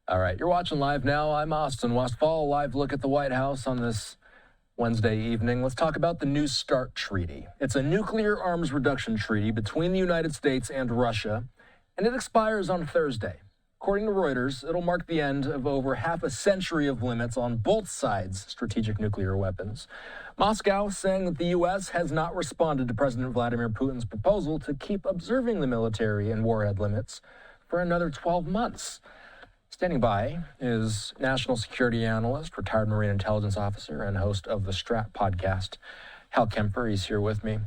All right, you're watching Live Now. I'm Austin Westfall. Live look at the White House on this Wednesday evening. Let's talk about the New START Treaty. It's a nuclear arms reduction treaty between the United States and Russia, and it expires on Thursday. According to Reuters, it'll mark the end of over half a century of limits on both sides' strategic nuclear weapons. Moscow saying that the U.S. has not responded to President Vladimir Putin's proposal to keep observing the military and warhead limits for another 12 months. Standing by is national security analyst, retired Marine intelligence officer, and host of the Strat podcast, Hal Kempfer. He's here with me.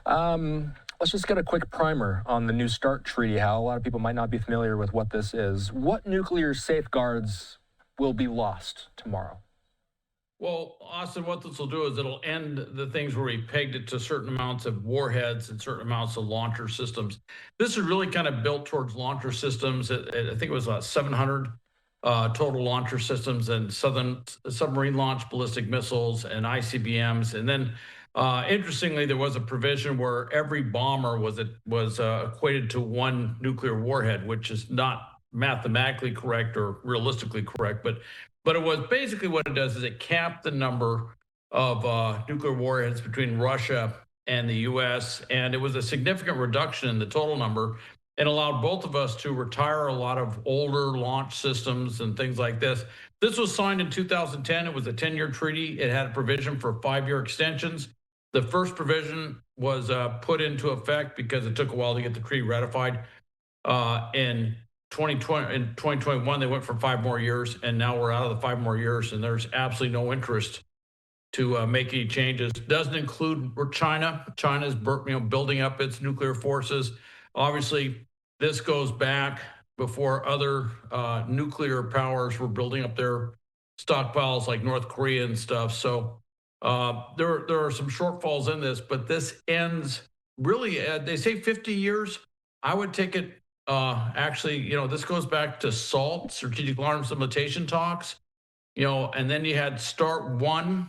Let's just get a quick primer on the New START Treaty, Hal. A lot of people might not be familiar with what this is. What nuclear safeguards will be lost tomorrow? Well, Austin, what this will do is it'll end the things where we pegged it to certain amounts of warheads and certain amounts of launcher systems. This is really kind of built towards launcher systems. I think it was about 700 total launcher systems and submarine launched ballistic missiles and ICBMs. And then, interestingly, there was a provision where every bomber was equated to one nuclear warhead, which is not mathematically correct or realistically correct, but it was basically what it does is it capped the number of nuclear warheads between Russia and the U.S., and it was a significant reduction in the total number and allowed both of us to retire a lot of older launch systems and things like this. This was signed in 2010. It was a 10-year treaty. It had a provision for 5-year extensions. The first provision was put into effect because it took a while to get the treaty ratified. In 2021, they went for 5 more years, and now we're out of the 5 more years, and there's absolutely no interest to make any changes. Doesn't include China. China's building up its nuclear forces. Obviously, this goes back before other nuclear powers were building up their stockpiles like North Korea and stuff. So there are some shortfalls in this, but this ends really, they say 50 years. I would take it. Actually, this goes back to SALT, Strategic Arms Limitation talks, and then you had START 1,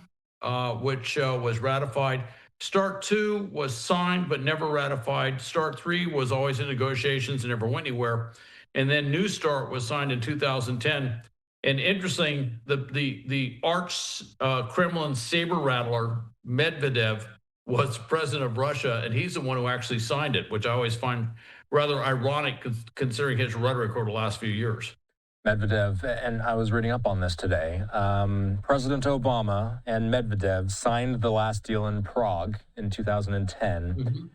which was ratified. START 2 was signed but never ratified. START 3 was always in negotiations and never went anywhere. And then New START was signed in 2010. And interesting, the arch Kremlin saber rattler, Medvedev, was president of Russia, and he's the one who actually signed it, which I always find rather ironic considering his rhetoric over the last few years. Medvedev, and I was reading up on this today. President Obama and Medvedev signed the last deal in Prague in 2010.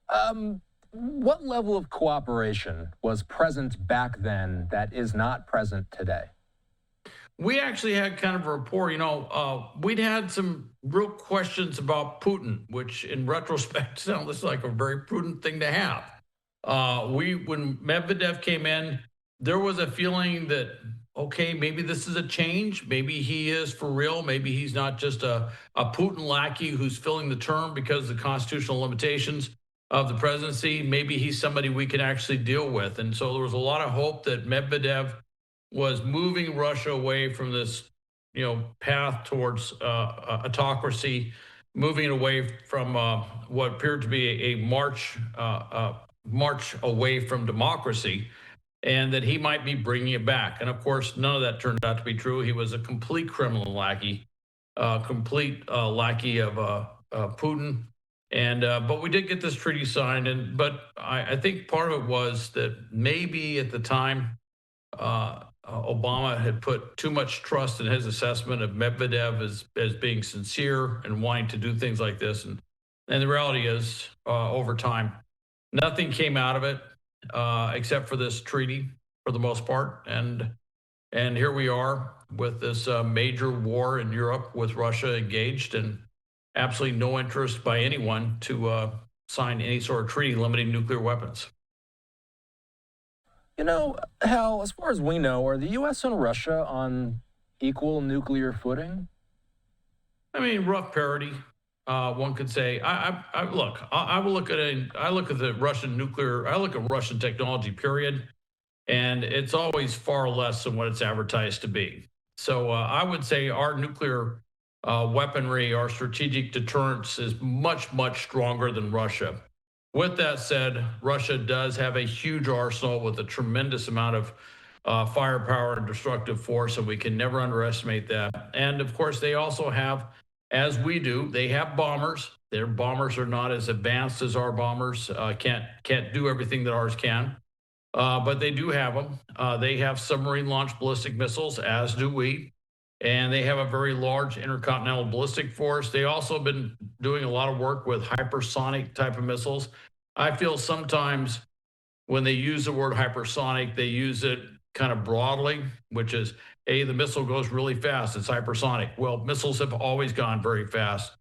Mm-hmm. What level of cooperation was present back then that is not present today? We actually had kind of a rapport. We'd had some real questions about Putin, which in retrospect sounds like a very prudent thing to have. When Medvedev came in, there was a feeling that, okay, maybe this is a change. Maybe he is for real. Maybe he's not just a Putin lackey who's filling the term because of the constitutional limitations of the presidency. Maybe he's somebody we can actually deal with. And so there was a lot of hope that Medvedev was moving Russia away from this, path towards autocracy, moving it away from what appeared to be a march away from democracy, and that he might be bringing it back. And of course, none of that turned out to be true. He was a complete Kremlin lackey, complete lackey of Putin. And but we did get this treaty signed. But I think part of it was that maybe at the time, Obama had put too much trust in his assessment of Medvedev as being sincere and wanting to do things like this. And the reality is, over time, nothing came out of it except for this treaty for the most part. And here we are with this major war in Europe with Russia engaged and absolutely no interest by anyone to sign any sort of treaty limiting nuclear weapons. Hal, as far as we know, are the U.S. and Russia on equal nuclear footing? I mean, rough parity. One could say. I look at the Russian nuclear. I look at Russian technology, period, and it's always far less than what it's advertised to be. So I would say our nuclear weaponry, our strategic deterrence is much stronger than Russia. With that said, Russia does have a huge arsenal with a tremendous amount of firepower and destructive force, and we can never underestimate that. And of course, they also have, as we do, they have bombers. Their bombers are not as advanced as our bombers. Can't do everything that ours can, but they do have them. They have submarine-launched ballistic missiles, as do we. And they have a very large intercontinental ballistic force. They also have been doing a lot of work with hypersonic type of missiles. I feel sometimes when they use the word hypersonic, they use it kind of broadly, which is, the missile goes really fast. It's hypersonic. Well, missiles have always gone very fast.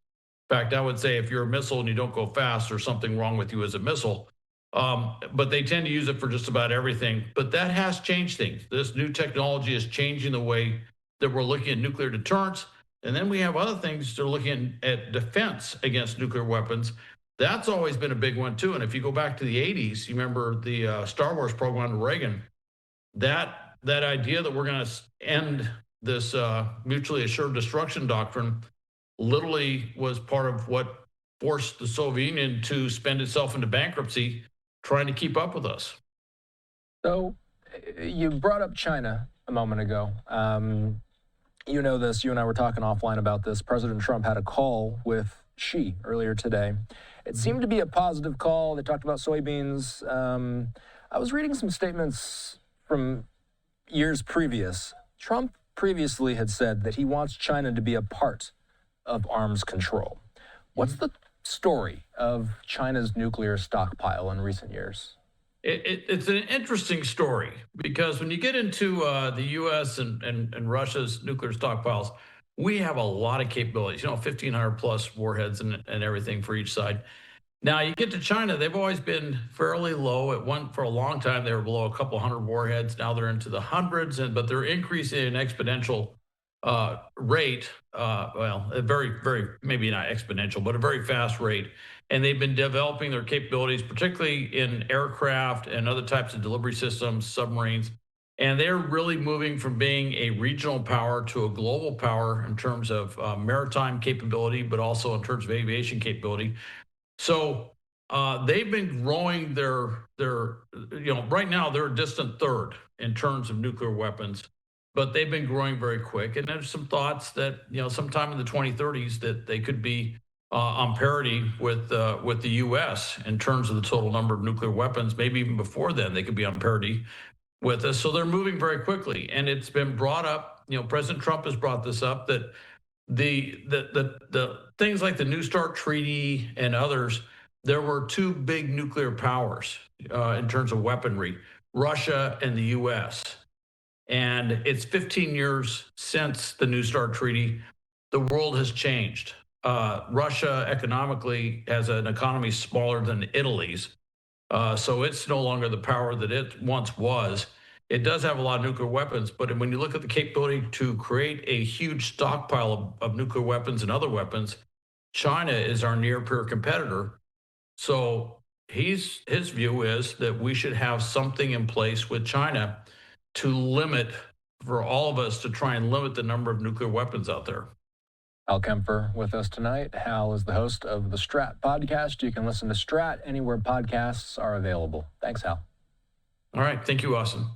In fact, I would say if you're a missile and you don't go fast, there's something wrong with you as a missile. But they tend to use it for just about everything. But that has changed things. This new technology is changing the way that we're looking at nuclear deterrence. And then we have other things that are looking at defense against nuclear weapons. That's always been a big one too. And if you go back to the 80s, you remember the Star Wars program under Reagan, that idea that we're going to end this mutually assured destruction doctrine literally was part of what forced the Soviet Union to spend itself into bankruptcy trying to keep up with us. So you brought up China a moment ago. You know this, you and I were talking offline about this. President Trump had a call with Xi earlier today. It seemed to be a positive call. They talked about soybeans. I was reading some statements from years previous. Trump previously had said that he wants China to be a part of arms control. What's the story of China's nuclear stockpile in recent years? It's an interesting story because when you get into the U.S. and Russia's nuclear stockpiles, we have a lot of capabilities, 1,500 plus warheads and everything for each side. Now you get to China, they've always been fairly low. For a long time, they were below a couple hundred warheads. Now they're into the hundreds, but they're increasing at an exponential rate. A very, very, maybe not exponential, but a very fast rate. And they've been developing their capabilities, particularly in aircraft and other types of delivery systems, submarines. And they're really moving from being a regional power to a global power in terms of maritime capability, but also in terms of aviation capability. So they've been growing their right now they're a distant third in terms of nuclear weapons, but they've been growing very quick. And there's some thoughts that, sometime in the 2030s that they could be on parity with the U.S. in terms of the total number of nuclear weapons. Maybe even before then, they could be on parity with us. So they're moving very quickly. And it's been brought up, President Trump has brought this up, that the things like the New START Treaty and others, there were two big nuclear powers in terms of weaponry, Russia and the U.S. And it's 15 years since the New START Treaty. The world has changed. Russia economically has an economy smaller than Italy's. So it's no longer the power that it once was. It does have a lot of nuclear weapons, but when you look at the capability to create a huge stockpile of nuclear weapons and other weapons, China is our near peer competitor. So his view is that we should have something in place with China to limit, for all of us to try and limit the number of nuclear weapons out there. Hal Kempfer with us tonight. Hal is the host of the Strat podcast. You can listen to Strat anywhere podcasts are available. Thanks, Hal. All right. Thank you, Austin.